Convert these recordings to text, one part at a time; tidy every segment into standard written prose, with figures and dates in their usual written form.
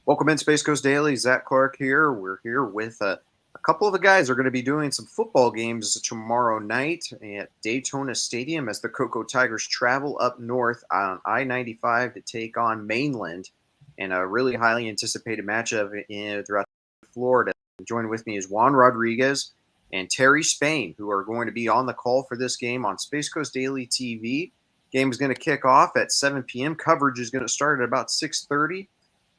Welcome in Space Coast Daily. Zach Clark here. We're here with a couple of the guys who are going to be doing some football games tomorrow night at Daytona Stadium as the Cocoa Tigers travel up north on I-95 to take on Mainland in a really highly anticipated matchup throughout Florida. Joined with me is Juan Rodriguez and Terry Spain, who are going to be on the call for this game on Space Coast Daily TV. Game is going to kick off at 7 p.m. Coverage is going to start at about 6:30.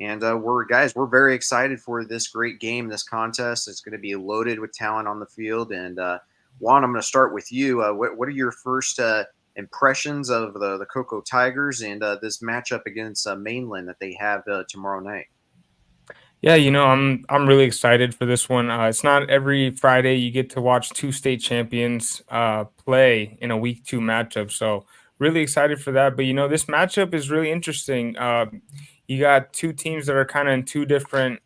And we're very excited for this great game, this contest. It's going to be loaded with talent on the field. And Juan, I'm going to start with you. What are your first impressions of the Cocoa Tigers and this matchup against Mainland that they have tomorrow night? Yeah, I'm really excited for this one. It's not every Friday you get to watch two state champions play in a week two matchup. So really excited for that. But this matchup is really interesting. You got two teams that are kind of in two different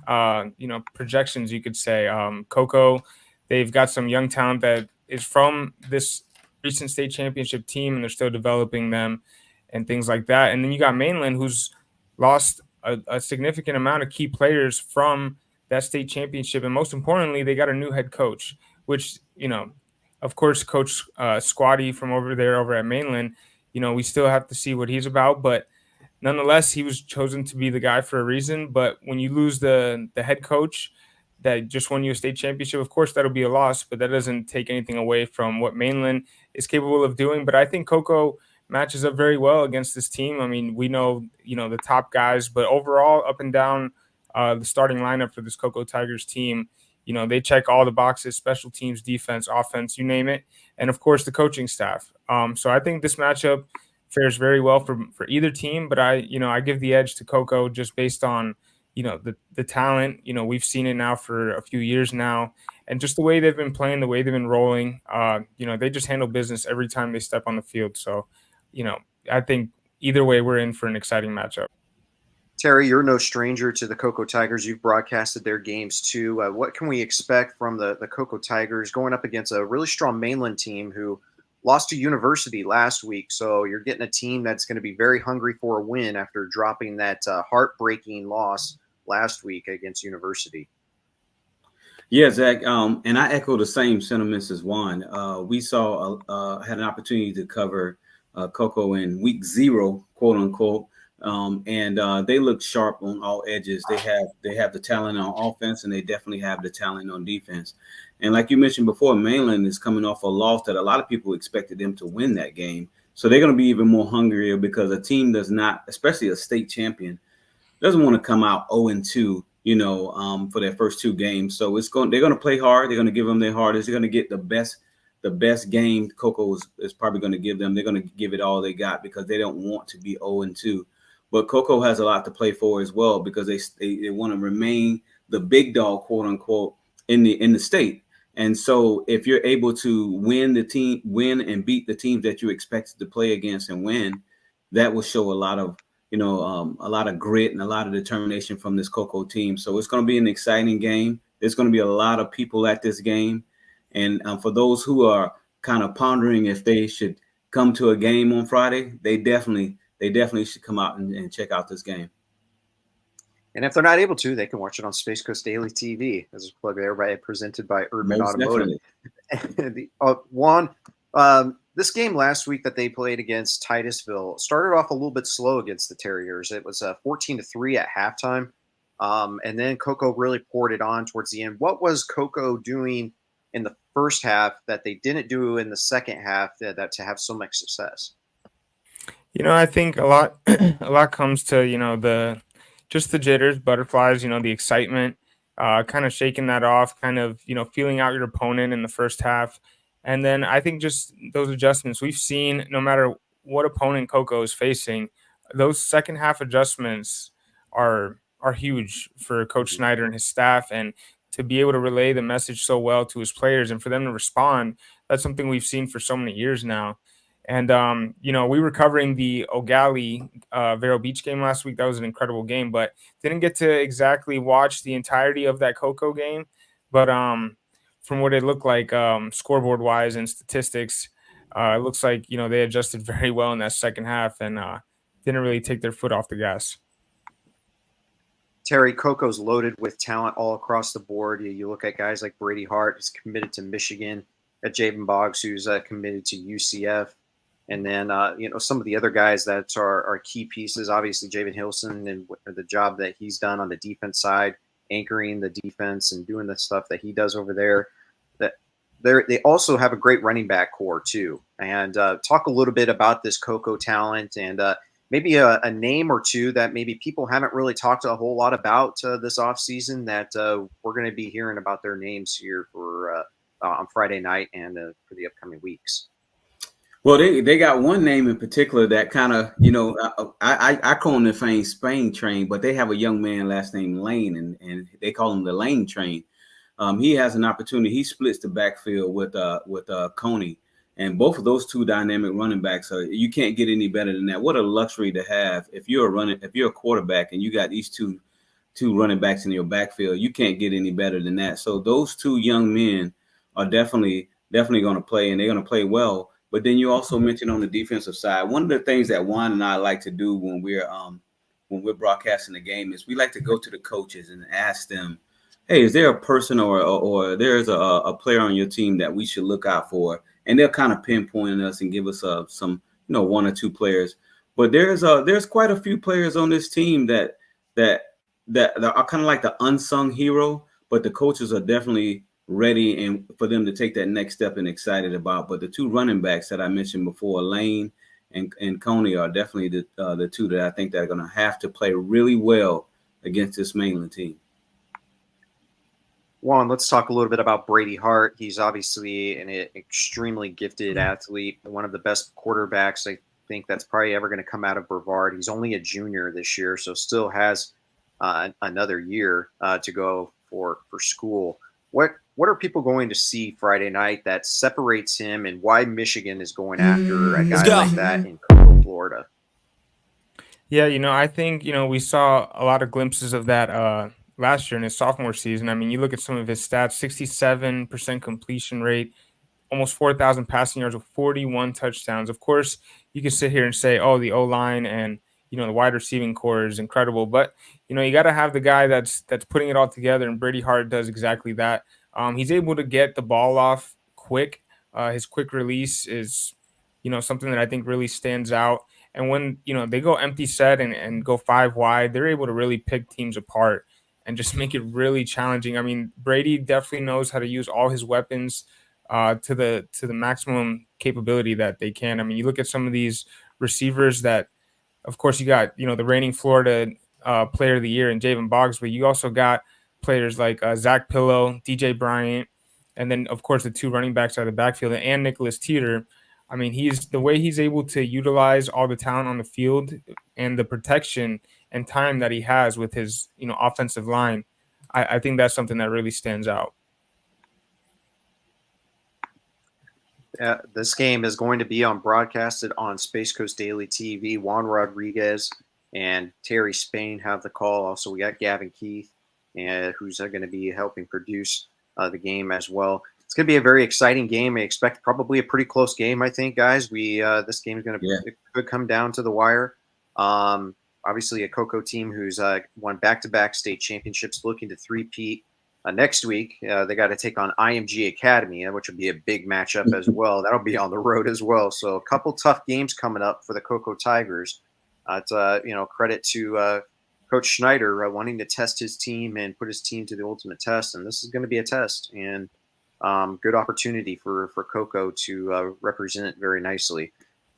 projections, you could say. Coco, they've got some young talent that is from this recent state championship team, and they're still developing them and things like that. And then you got Mainland, who's lost a significant amount of key players from that state championship. And most importantly, they got a new head coach, which, of course, Coach Squatty from over at Mainland, we still have to see what he's about. But nonetheless, he was chosen to be the guy for a reason. But when you lose the head coach that just won you a state championship, of course, that'll be a loss, but that doesn't take anything away from what Mainland is capable of doing. But I think Coco matches up very well against this team. I mean, we know, the top guys, but overall, up and down the starting lineup for this Cocoa Tigers team, they check all the boxes: special teams, defense, offense, you name it, and of course the coaching staff. So I think this matchup fares very well for either team, but I give the edge to Cocoa just based on the talent. We've seen it now for a few years now, and just the way they've been playing, the way they've been rolling. They just handle business every time they step on the field. So I think either way, we're in for an exciting matchup. Terry, you're no stranger to the Cocoa Tigers. You've broadcasted their games too. What can we expect from the Cocoa Tigers going up against a really strong Mainland team who lost to University last week? So you're getting a team that's going to be very hungry for a win after dropping that heartbreaking loss last week against University. Yeah, Zach, and I echo the same sentiments as Juan. We had an opportunity to cover Cocoa in week 0, quote unquote, and they look sharp on all edges. They have the talent on offense, and they definitely have the talent on defense. And like you mentioned before, Mainland is coming off a loss that a lot of people expected them to win that game. So they're going to be even more hungrier because a team does not, especially a state champion, doesn't want to come out 0-2. For their first 2 games. So they're going to play hard. They're going to give them their hardest. They're going to get the best game Coco is probably going to give them. They're going to give it all they got because they don't want to be 0-2. But Coco has a lot to play for as well because they want to remain the big dog, quote unquote, in the state. And so if you're able to win and beat the teams that you expected to play against and win, that will show a lot of grit and a lot of determination from this Cocoa team. So it's going to be an exciting game. There's going to be a lot of people at this game. And for those who are kind of pondering if they should come to a game on Friday, they definitely should come out and check out this game. And if they're not able to, they can watch it on Space Coast Daily TV. As a plug there, presented by Urban Automotive. Juan, this game last week that they played against Titusville started off a little bit slow against the Terriers. It was 14-3 at halftime, and then Coco really poured it on towards the end. What was Coco doing in the first half that they didn't do in the second half that to have so much success? I think a lot comes to the jitters, butterflies, the excitement, kind of shaking that off, kind of feeling out your opponent in the first half. And then I think just those adjustments we've seen, no matter what opponent Coco is facing, those second half adjustments are huge for Coach Snyder and his staff. And to be able to relay the message so well to his players and for them to respond, that's something we've seen for so many years now. And, we were covering the Ogali Vero Beach game last week. That was an incredible game, but didn't get to exactly watch the entirety of that Coco game. But from what it looked like scoreboard wise and statistics, it looks like, they adjusted very well in that second half and didn't really take their foot off the gas. Terry, Coco's loaded with talent all across the board. You look at guys like Brady Hart, who's committed to Michigan, at Javen Boggs, who's committed to UCF. And then, some of the other guys that are key pieces, obviously Javen Hilson and the job that he's done on the defense side, anchoring the defense and doing the stuff that he does over there. That they also have a great running back core too. And talk a little bit about this Coco talent and maybe a name or two that maybe people haven't really talked a whole lot about this offseason that we're going to be hearing about their names here for on Friday night and for the upcoming weeks. Well, they got one name in particular that kind of, I call him the Spain train, but they have a young man last name Lane, and they call him the Lane train. He has an opportunity. He splits the backfield with Coney, and both of those two dynamic running backs you can't get any better than that. What a luxury to have if you're a quarterback and you got these two running backs in your backfield. You can't get any better than that. So those two young men are definitely going to play, and they're going to play well. But then you also mentioned on the defensive side, one of the things that Juan and I like to do when we're broadcasting the game is we like to go to the coaches and ask them, hey, is there a person or there's a player on your team that we should look out for? And they'll kind of pinpoint us and give us some, one or two players. But there's quite a few players on this team that are kind of like the unsung hero, but the coaches are definitely ready and for them to take that next step and excited about. But the two running backs that I mentioned before, Lane and Coney, are definitely the two that I think that are going to have to play really well against this Mainland team. Juan, let's talk a little bit about Brady Hart. He's obviously an extremely gifted athlete, one of the best quarterbacks I think that's probably ever going to come out of Brevard. He's only a junior this year, so still has another year to go for school. What are people going to see Friday night that separates him, and why Michigan is going after a guy like that in Cocoa, Florida? Yeah, I think, we saw a lot of glimpses of that last year in his sophomore season. I mean, you look at some of his stats, 67% completion rate, almost 4,000 passing yards with 41 touchdowns. Of course, you can sit here and say, oh, the O-line and, the wide receiving core is incredible. But, you got to have the guy that's putting it all together, and Brady Hart does exactly that. He's able to get the ball off quick. His quick release is, something that I think really stands out. And when, they go empty set and go 5 wide, they're able to really pick teams apart and just make it really challenging. I mean, Brady definitely knows how to use all his weapons to the maximum capability that they can. I mean, you look at some of these receivers that, of course, you got, the reigning Florida player of the year in Javen Boggs, but you also got players like Zach Pillow, DJ Bryant, and then, of course, the two running backs out of the backfield, and Nicholas Teeter. I mean, the way he's able to utilize all the talent on the field and the protection and time that he has with his, offensive line. I think that's something that really stands out. This game is going to be broadcasted on Space Coast Daily TV. Juan Rodriguez and Terry Spain have the call. Also, we got Gavin Keith, who's going to be helping produce the game as well. It's going to be a very exciting game. I expect probably a pretty close game, I think, guys. This game is going to could come down to the wire. Obviously, a Cocoa team who's won back-to-back state championships, looking to three-peat. Next week, they got to take on IMG Academy, which will be a big matchup as well. That'll be on the road as well. So a couple tough games coming up for the Cocoa Tigers. It's credit to Coach Schneider wanting to test his team and put his team to the ultimate test. And this is going to be a test and good opportunity for Cocoa to represent very nicely.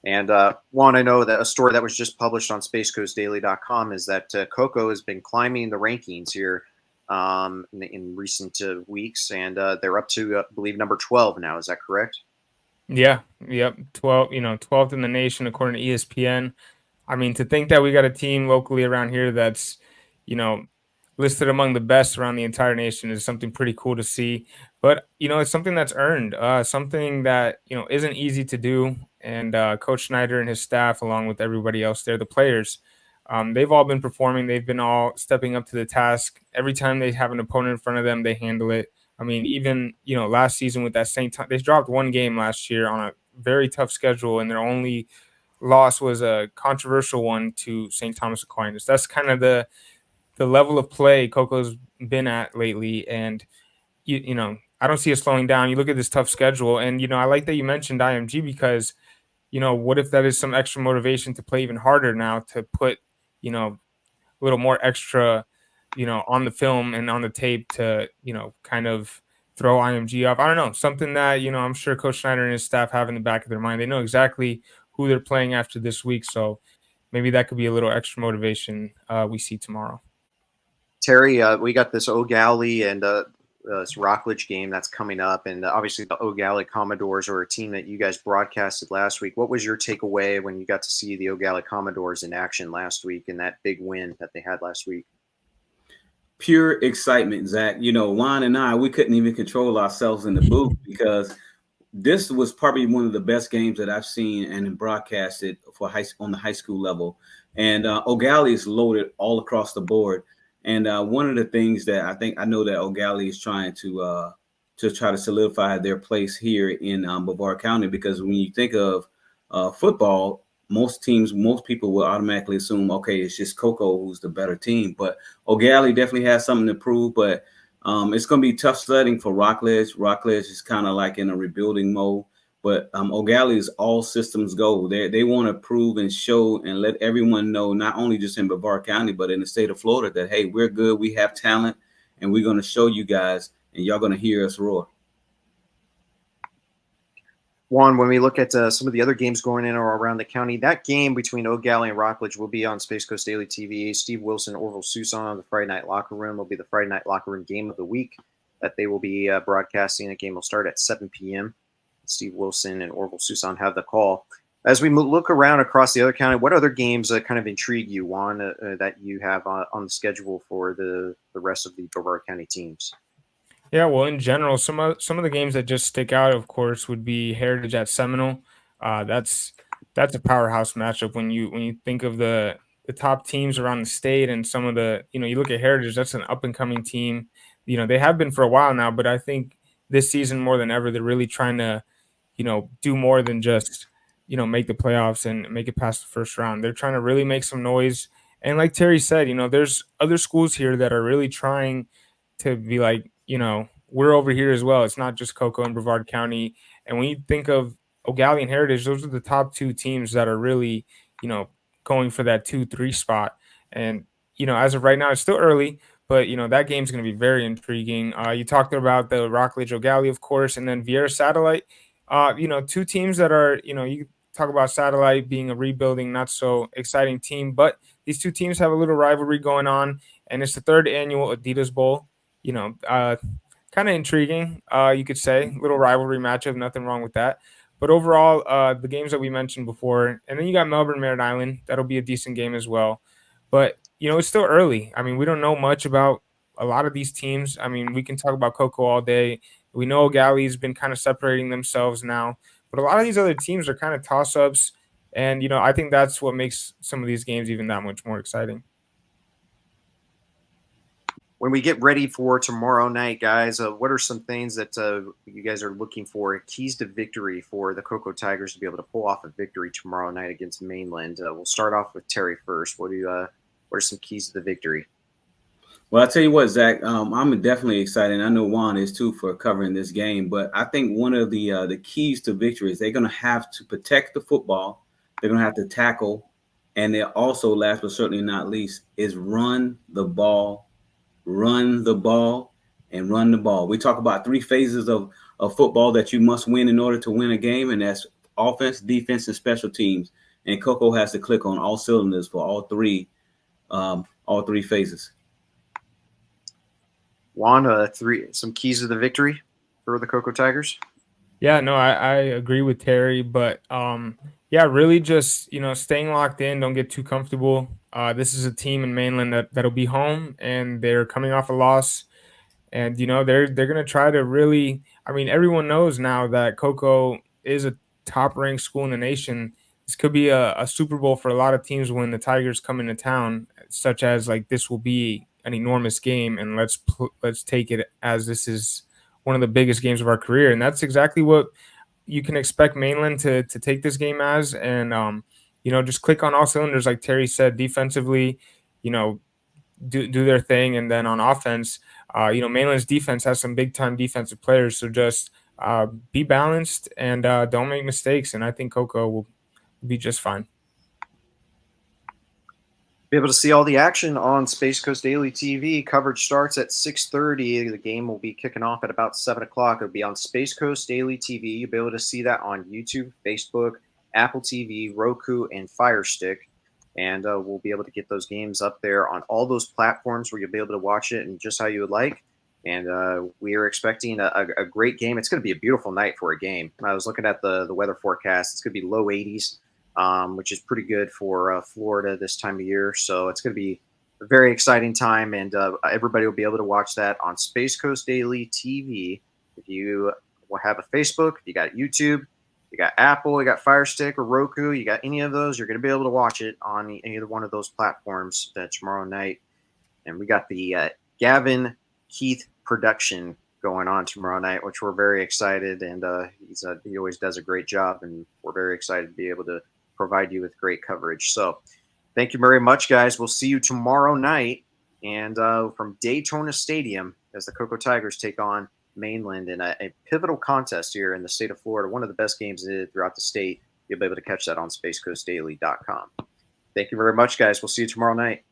And Juan, I know that a story that was just published on SpaceCoastDaily.com is that Cocoa has been climbing the rankings here in recent weeks, and they're up to, I believe, number 12 now. Is that correct? Yeah. Yep. 12th in the nation, according to ESPN. I mean, to think that we got a team locally around here that's, listed among the best around the entire nation is something pretty cool to see. But, it's something that's earned, something that, isn't easy to do. And Coach Schneider and his staff, along with everybody else there, the players, they've all been performing. They've been all stepping up to the task. Every time they have an opponent in front of them, they handle it. I mean, even, last season with that St. Thomas, they dropped one game last year on a very tough schedule, and their only loss was a controversial one to St. Thomas Aquinas. That's kind of the the level of play Coco's been at lately, and you know, I don't see it slowing down. You look at this tough schedule, and I like that you mentioned IMG because what if that is some extra motivation to play even harder now to put a little more extra, on the film and on the tape to, kind of throw IMG off. I don't know, something that, I'm sure Coach Schneider and his staff have in the back of their mind. They know exactly who they're playing after this week. So maybe that could be a little extra motivation we see tomorrow. Terry, we got this O'Galley and this Rockledge game that's coming up, and obviously the O'Galley Commodores are a team that you guys broadcasted last week. What was your takeaway when you got to see the O'Galley Commodores in action last week and that big win that they had last week? Pure excitement, Zach. Juan and I, we couldn't even control ourselves in the booth because this was probably one of the best games that I've seen and broadcasted for on the high school level. And O'Galley is loaded all across the board. And one of the things that I know that O'Galley is trying to try to solidify their place here in Brevard County, because when you think of football, most people will automatically assume, okay, it's just Cocoa who's the better team. But O'Galley definitely has something to prove. But it's going to be tough sledding for Rockledge. Rockledge is kind of like in a rebuilding mode. But O'Galley is all systems go. They want to prove and show and let everyone know, not only just in Brevard County, but in the state of Florida, that, hey, we're good, we have talent, and we're going to show you guys, and y'all going to hear us roar. Juan, when we look at some of the other games going in or around the county, that game between O'Galley and Rockledge will be on Space Coast Daily TV. Steve Wilson, Orville Susan on the Friday Night Locker Room will be the Friday Night Locker Room game of the week that they will be broadcasting. The game will start at 7 p.m. Steve Wilson and Orville Susan have the call. As we look around across the other county, what other games kind of intrigue you, Juan, that you have on the schedule for the rest of the Brevard County teams? Yeah, well, in general, some of the games that just stick out, of course, would be Heritage at Seminole. That's a powerhouse matchup when you think of the top teams around the state, and some of the you look at Heritage. That's an up and coming team. They have been for a while now, but I think this season more than ever, they're really trying to do more than just make the playoffs and make it past the first round. They're trying to really make some noise. And like Terry said, there's other schools here that are really trying to be like, we're over here as well. It's not just Cocoa and Brevard County. And when you think of O'Galley and Heritage, those are the top two teams that are really, going for that 2-3 spot. And, as of right now, it's still early, but, that game's going to be very intriguing. You talked about the Rockledge O'Galley, of course, and then Vieira Satellite. Two teams that are, you talk about Satellite being a rebuilding, not so exciting team, but these two teams have a little rivalry going on, and it's the third annual Adidas Bowl. Kind of intriguing, you could say. Little rivalry matchup, nothing wrong with that. But overall, the games that we mentioned before, and then you got Melbourne, Merritt Island. That'll be a decent game as well. But, it's still early. I mean, we don't know much about a lot of these teams. I mean, we can talk about Cocoa all day. We know O'Galley's been kind of separating themselves now. But a lot of these other teams are kind of toss-ups. And, I think that's what makes some of these games even that much more exciting. When we get ready for tomorrow night, guys, what are some things that you guys are looking for, keys to victory for the Cocoa Tigers to be able to pull off a victory tomorrow night against Mainland? We'll start off with Terry first. What are some keys to the victory? Well, I'll tell you what, Zach, I'm definitely excited. I know Juan is too for covering this game, but I think one of the keys to victory is they're going to have to protect the football. They're going to have to tackle. And they also, last but certainly not least, is run the ball, and run the ball. We talk about three phases of football that you must win in order to win a game, and that's offense, defense, and special teams. And Cocoa has to click on all cylinders for all three phases. Juan, some keys to the victory for the Cocoa Tigers? Yeah, no, I agree with Terry, but really just, staying locked in, don't get too comfortable. This is a team in Mainland that'll be home, and they're coming off a loss. And, they're going to try to really, everyone knows now that Cocoa is a top-ranked school in the nation. This could be a Super Bowl for a lot of teams when the Tigers come into town, such as like this will be an enormous game, and let's take it as this is one of the biggest games of our career. And that's exactly what you can expect Mainland to take this game as. And, just click on all cylinders, like Terry said, defensively, do their thing. And then on offense, Mainland's defense has some big time defensive players. So just be balanced and don't make mistakes. And I think Cocoa will be just fine. Be able to see all the action on Space Coast Daily TV. Coverage starts at 6:30. The game will be kicking off at about 7 o'clock. It'll be on Space Coast Daily TV. You'll be able to see that on YouTube, Facebook, Apple TV, Roku, and Fire Stick. And we'll be able to get those games up there on all those platforms where you'll be able to watch it and just how you would like. And we are expecting a great game. It's going to be a beautiful night for a game. I was looking at the weather forecast. It's going to be low 80s. Which is pretty good for Florida this time of year. So it's going to be a very exciting time, and everybody will be able to watch that on Space Coast Daily TV. If you have a Facebook, you got YouTube, you got Apple, you got Fire Stick or Roku, you got any of those, you're going to be able to watch it on either one of those platforms tomorrow night. And we got the Gavin Keith production going on tomorrow night, which we're very excited, and he always does a great job, and we're very excited to be able to provide you with great coverage. So thank you very much, guys. We'll see you tomorrow night, and from Daytona Stadium as the Cocoa Tigers take on Mainland in a pivotal contest here in the state of Florida, one of the best games throughout the state. You'll be able to catch that on spacecoastdaily.com. Thank you very much, guys. We'll see you tomorrow night.